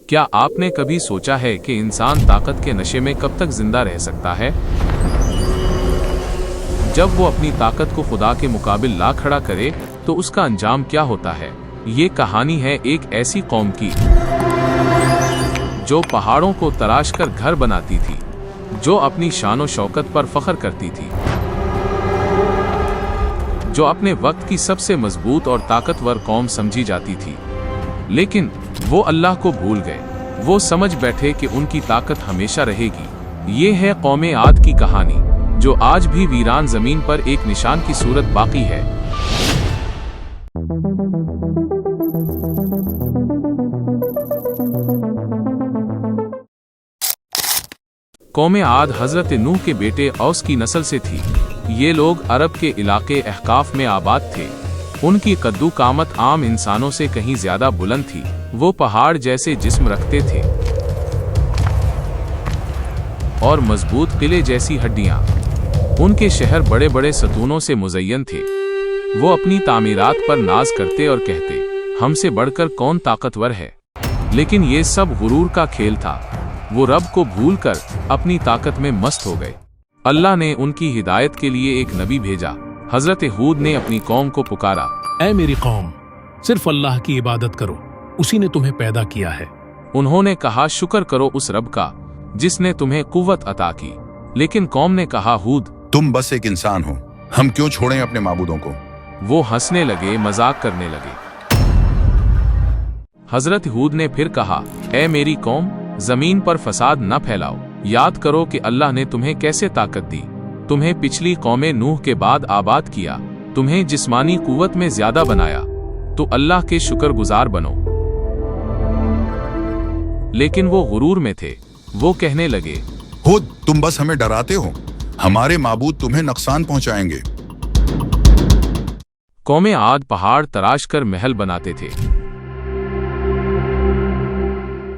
کیا آپ نے کبھی سوچا ہے کہ انسان طاقت کے نشے میں کب تک زندہ رہ سکتا ہے؟ جب وہ اپنی طاقت کو خدا کے مقابل لا کھڑا کرے تو اس کا انجام کیا ہوتا ہے؟ یہ کہانی ہے ایک ایسی قوم کی جو پہاڑوں کو تراش کر گھر بناتی تھی، جو اپنی شان و شوکت پر فخر کرتی تھی، جو اپنے وقت کی سب سے مضبوط اور طاقتور قوم سمجھی جاتی تھی، لیکن وہ اللہ کو بھول گئے۔ وہ سمجھ بیٹھے کہ ان کی طاقت ہمیشہ رہے گی۔ یہ ہے قوم عاد کی کہانی، جو آج بھی ویران زمین پر ایک نشان کی صورت باقی ہے۔ قوم عاد حضرت نوح کے بیٹے اوس کی نسل سے تھی۔ یہ لوگ عرب کے علاقے احقاف میں آباد تھے۔ ان کی قدو قامت عام انسانوں سے کہیں زیادہ بلند تھی۔ وہ پہاڑ جیسے جسم رکھتے تھے اور مضبوط قلعے جیسی ہڈیاں۔ ان کے شہر بڑے بڑے ستونوں سے مزین تھے۔ وہ اپنی تعمیرات پر ناز کرتے اور کہتے، ہم سے بڑھ کر کون طاقتور ہے؟ لیکن یہ سب غرور کا کھیل تھا۔ وہ رب کو بھول کر اپنی طاقت میں مست ہو گئے۔ اللہ نے ان کی ہدایت کے لیے ایک نبی بھیجا۔ حضرت ہود نے اپنی قوم کو پکارا، اے میری قوم، صرف اللہ کی عبادت کرو، اسی نے تمہیں پیدا کیا ہے۔ انہوں نے کہا، شکر کرو اس رب کا جس نے تمہیں قوت عطا کی۔ لیکن قوم نے کہا، ہود، تم بس ایک انسان ہو، ہم کیوں چھوڑیں اپنے معبودوں کو؟ وہ ہنسنے لگے، مذاق کرنے لگے۔ حضرت ہود نے پھر کہا، اے میری قوم، زمین پر فساد نہ پھیلاؤ۔ یاد کرو کہ اللہ نے تمہیں کیسے طاقت دی، تمہیں پچھلی قوم نوح کے بعد آباد کیا، تمہیں جسمانی قوت میں زیادہ بنایا، تو اللہ کے شکر گزار بنو۔ لیکن وہ غرور میں تھے۔ وہ کہنے لگے، خود تم بس ہمیں ڈراتے ہو، ہمارے معبود تمہیں نقصان پہنچائیں گے۔ قوم عاد پہاڑ تراش کر محل بناتے تھے۔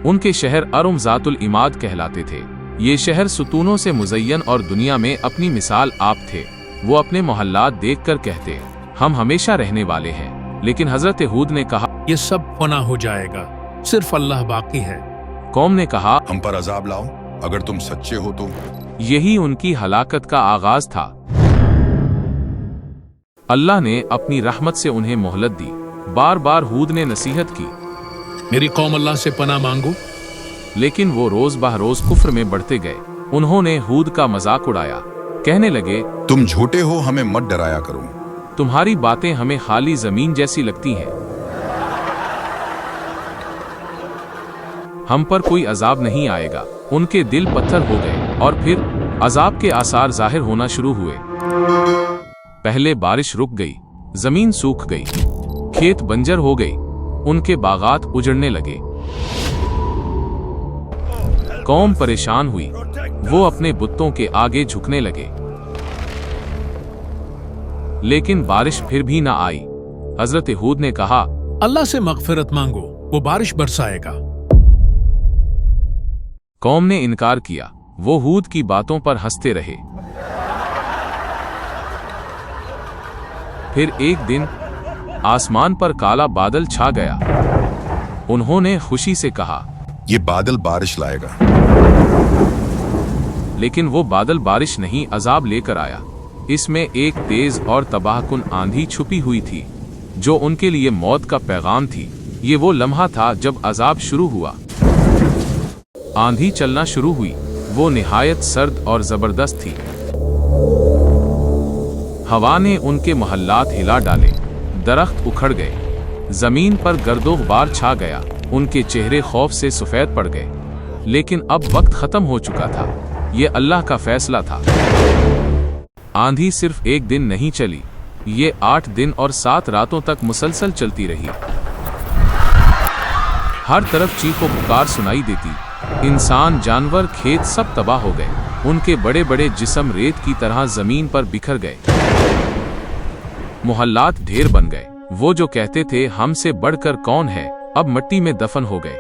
ان کے شہر ارم ذات العماد کہلاتے تھے۔ یہ شہر ستونوں سے مزین اور دنیا میں اپنی مثال آپ تھے۔ وہ اپنے محلات دیکھ کر کہتے، ہم ہمیشہ رہنے والے ہیں۔ لیکن حضرت ہود نے کہا، یہ سب فنا ہو جائے گا، صرف اللہ باقی ہے۔ قوم نے کہا، ہم پر عذاب لاؤ اگر تم سچے ہو تو۔ یہی ان کی ہلاکت کا آغاز تھا۔ اللہ نے اپنی رحمت سے انہیں مہلت دی۔ بار بار ہود نے نصیحت کی، میری قوم اللہ سے پناہ مانگو۔ لیکن وہ روز بہ روز کفر میں بڑھتے گئے۔ انہوں نے ہود کا مذاق اڑایا، کہنے لگے، تم جھوٹے ہو، ہمیں مت ڈرایا کرو۔ تمہاری باتیں ہمیں خالی زمین جیسی لگتی ہیں۔ ہم پر کوئی عذاب نہیں آئے گا۔ ان کے دل پتھر ہو گئے اور پھر عذاب کے آثار ظاہر ہونا شروع ہوئے۔ پہلے بارش رک گئی، زمین سوکھ گئی، کھیت بنجر ہو گئی، ان کے باغات اجڑنے لگے۔ قوم پریشان ہوئی، وہ اپنے بتوں کے آگے جھکنے لگے۔ لیکن بارش پھر بھی نہ آئی۔ حضرت ہود نے کہا، اللہ سے مغفرت مانگو، وہ بارش برسائے گا۔ قوم نے انکار کیا۔ وہ ہود کی باتوں پر ہنستے رہے۔ پھر ایک دن آسمان پر کالا بادل چھا گیا۔ انہوں نے خوشی سے کہا، یہ بادل بارش لائے گا۔ لیکن وہ بادل بارش نہیں، عذاب لے کر آیا۔ اس میں ایک تیز اور تباہ کن آندھی چھپی ہوئی تھی، جو ان کے لیے موت کا پیغام تھی۔ یہ وہ لمحہ تھا جب عذاب شروع ہوا۔ آندھی چلنا شروع ہوئی۔ وہ نہایت سرد اور زبردست تھی۔ ہوا نے ان کے محلات ہلا ڈالے، درخت اکھڑ گئے، زمین پر گرد و غبار چھا گیا، ان کے چہرے خوف سے سفید پڑ گئے۔ لیکن اب وقت ختم ہو چکا تھا۔ یہ اللہ کا فیصلہ تھا۔ آندھی صرف ایک دن نہیں چلی، یہ 8 دن اور 7 راتوں تک مسلسل چلتی رہی۔ ہر طرف چیخ و پکار سنائی دیتی۔ انسان، جانور، کھیت سب تباہ ہو گئے۔ ان کے بڑے بڑے جسم ریت کی طرح زمین پر بکھر گئے۔ محلات ڈھیر بن گئے۔ وہ جو کہتے تھے ہم سے بڑھ کر کون ہے، اب مٹی میں دفن ہو گئے۔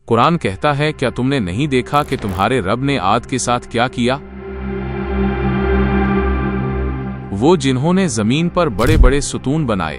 قرآن کہتا ہے، کیا تم نے نہیں دیکھا کہ تمہارے رب نے عاد کے ساتھ کیا کیا؟ وہ جنہوں نے زمین پر بڑے بڑے ستون بنائے،